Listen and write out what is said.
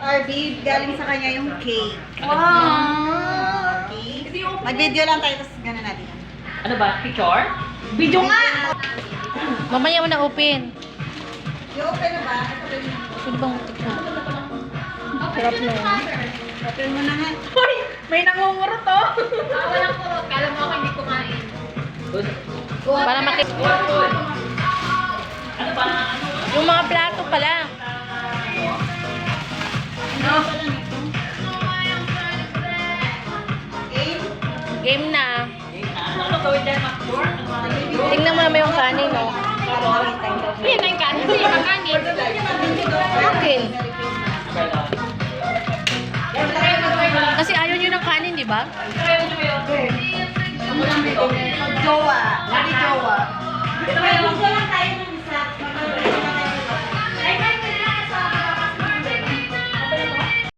RB, galing sa kanya yung cake. Wow! Okay. Mag-video lang tayo, tapos gano'n natin. Ano ba? Picture? Video nga! Mamaya mo na open. I-open na ba? Ito ba yung... Pwede bang tikman? Sarap na yun. Open mo na nga. Hoy! May nangunguro to! Walang kurot. Kala mo ako hindi kumain. Para makik... Ano ba? Yung mga plato pala. Game? Game na. Ano gawin dyan, Macboard? Tingnan mo naman yung kanin, no? Hindi na yung kanin. Hindi yung kanin. Okay. Kasi ayaw nyo ng kanin, di ba? Jowa. Lagi jowa. Video lang tayo ng